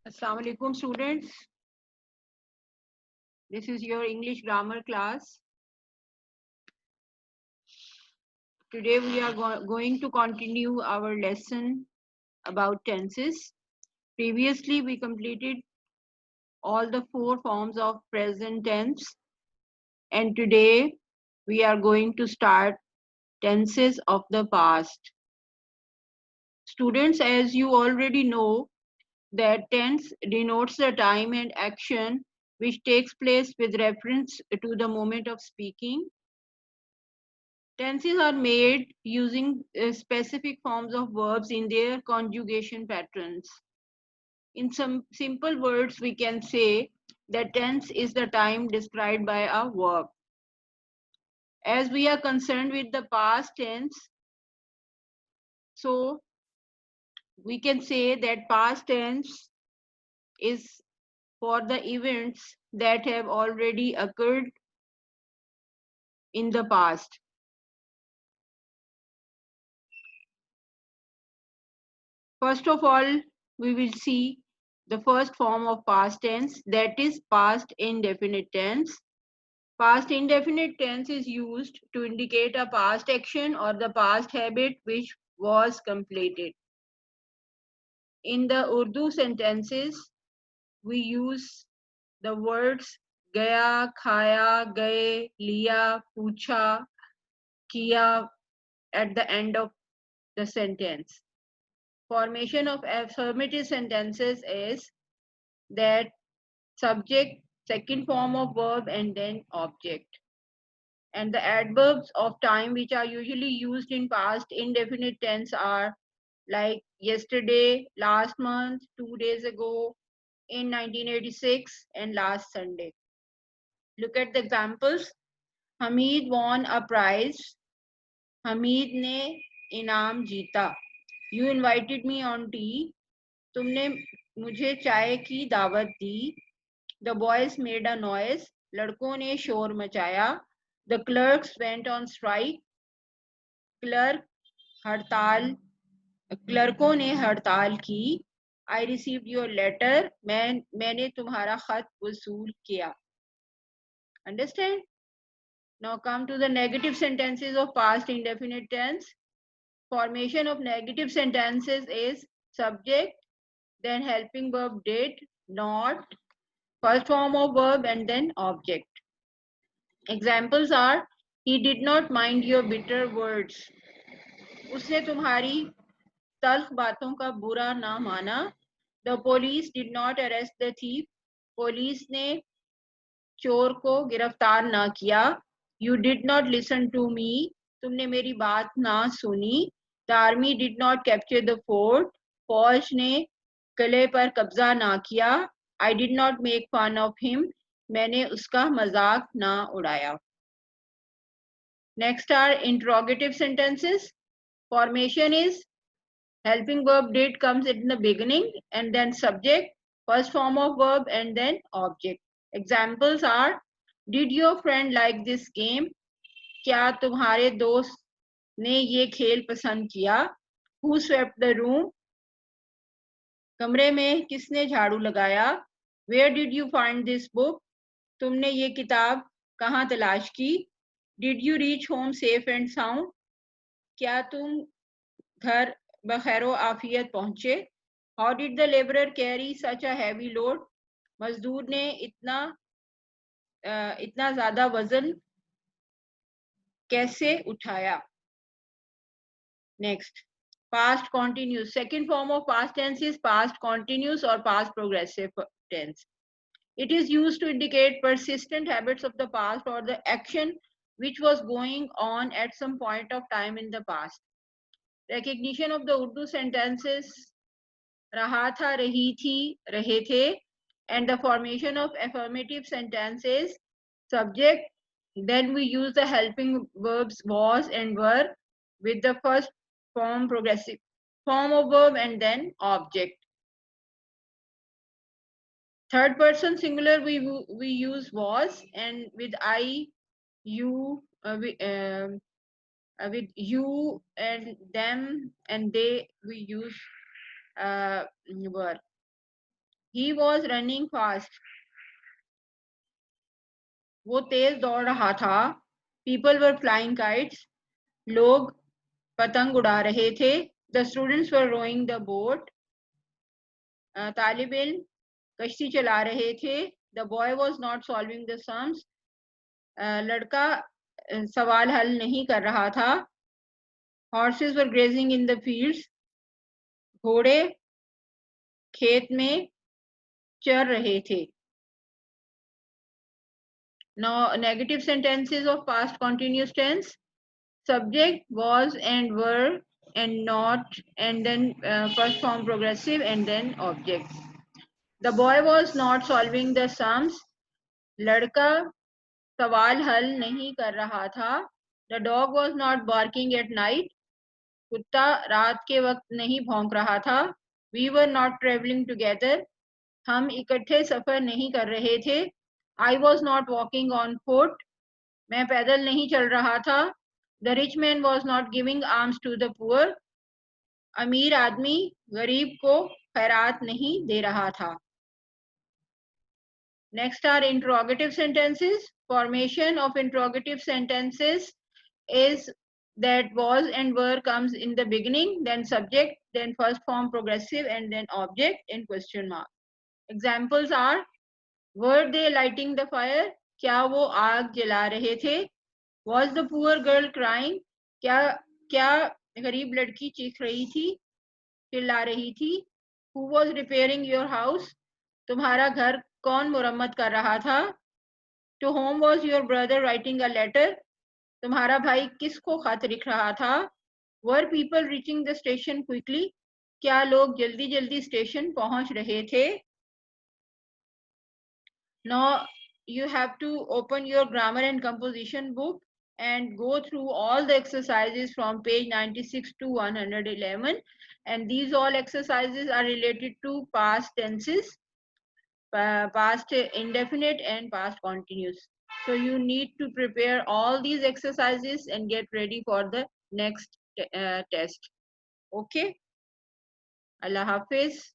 Assalamu alaikum students. This is your English grammar class. Today we are going to continue our lesson about tenses. Previously we completed all the 4 forms of present tense, and today we are going to start tenses of the past. Students, as you already know, that tense denotes the time and action which takes place with reference to the moment of speaking. Tenses are made using specific forms of verbs in their conjugation patterns. In some simple words, we can say that tense is the time described by a verb. As we are concerned with the past tense, so we can say that past tense is for the events that have already occurred in the past. First of all, we will see the first form of past tense, that is past indefinite tense. Past indefinite tense is used to indicate a past action or the past habit which was completed. In the Urdu sentences, we use the words gaya, khaya, gaye, liya, pucha, kiya at the end of the sentence. Formation of affirmative sentences is that subject, second form of verb, and then object. And the adverbs of time which are usually used in past indefinite tense are like yesterday, last month, 2 days ago, in 1986, and last Sunday. Look at the examples. Hamid won a prize. Hamid ने इनाम जीता. You invited me on tea. तुमने मुझे चाय की दावत दी. The boys made a noise. लड़कों ने शोर मचाया. The clerks went on strike. Clerk हड़ताल क्लर्कों ने हड़ताल की. I received your letter. मैंने तुम्हारा खत वसूल किया. Understand? Now come to the negative sentences of past indefinite tense. Formation of negative sentences is subject, then helping verb did, not, first form of verb, and then object. Examples are, he did not mind your bitter words. उसने तुम्हारी तल्ख बातों का बुरा ना माना. The police did not arrest the thief. Police ने चोर को गिरफ्तार ना किया. You did not listen to me. तुमने मेरी बात ना सुनी. The army did not capture the fort. फौज ने किले पर कब्जा ना किया. I did not make fun of him. मैंने उसका मजाक ना उड़ाया. Next are interrogative sentences. Formation is helping verb did comes in the beginning and then subject, first form of verb, and then object. Examples are, did your friend like this game? क्या तुम्हारे दोस्त ने ये खेल पसंद किया? Who swept the room? कमरे में किसने झाड़ू लगाया? Where did you find this book? तुमने ये किताब कहाँ तलाश की? Did you reach home safe and sound? क्या तुम घर बखैरो आफियत पहुंचे? How did the laborer carry such a heavy load? मजदूर ने इतना ज्यादा वजन कैसे उठाया? Next, past continuous. Second form of past tense is past continuous or past progressive tense. It is used to indicate persistent habits of the past or the action which was going on at some point of time in the past. Recognition of the Urdu sentences रहा था, रही थी, रहे थे, and the formation of affirmative sentences, subject, then we use the helping verbs was and were with the first form progressive form of verb and then object. Third person singular we use was, and with I, you, with you and them and they we use were. He was running fast. वो तेज दौड़ रहा था. People were flying kites. लोग पतंग उड़ा रहे थे. The students were rowing the boat. तालिब इल्म कश्ती चला रहे थे. The boy was not solving the sums. लड़का सवाल हल नहीं कर रहा था. Horses were grazing in the fields. घोड़े खेत में चर रहे थे. Now negative sentences of past continuous tense. Subject was and were and not, and then first form progressive and then objects. The boy was not solving the sums. लड़का सवाल हल नहीं कर रहा था. The dog was not barking at night. कुत्ता रात के वक्त नहीं भौंक रहा था. We were not traveling together. हम इकट्ठे सफर नहीं कर रहे थे. I was not walking on foot. मैं पैदल नहीं चल रहा था. The rich man was not giving alms to the poor. अमीर आदमी गरीब को खैरात नहीं दे रहा था. Next are interrogative sentences. Formation of interrogative sentences is that was and were comes in the beginning, then subject, then first form progressive, and then object in question mark. Examples are: were they lighting the fire? क्या वो आग जला रहे थे? Was the poor girl crying? क्या गरीब लड़की चीख रही थी, चिल्ला रही थी? Who was repairing your house? तुम्हारा घर कौन मुरम्मत कर रहा था? To whom was your brother writing a letter? तुम्हारा भाई किसको खत लिख रहा था? Were people reaching the station quickly? क्या लोग जल्दी जल्दी स्टेशन पहुंच रहे थे? Now you have to open your grammar and composition book and go through all the exercises from page 96 to 111, and these all exercises are related to past tenses, past indefinite and past continuous. So you need to prepare all these exercises and get ready for the next test. Okay, Allah Hafiz.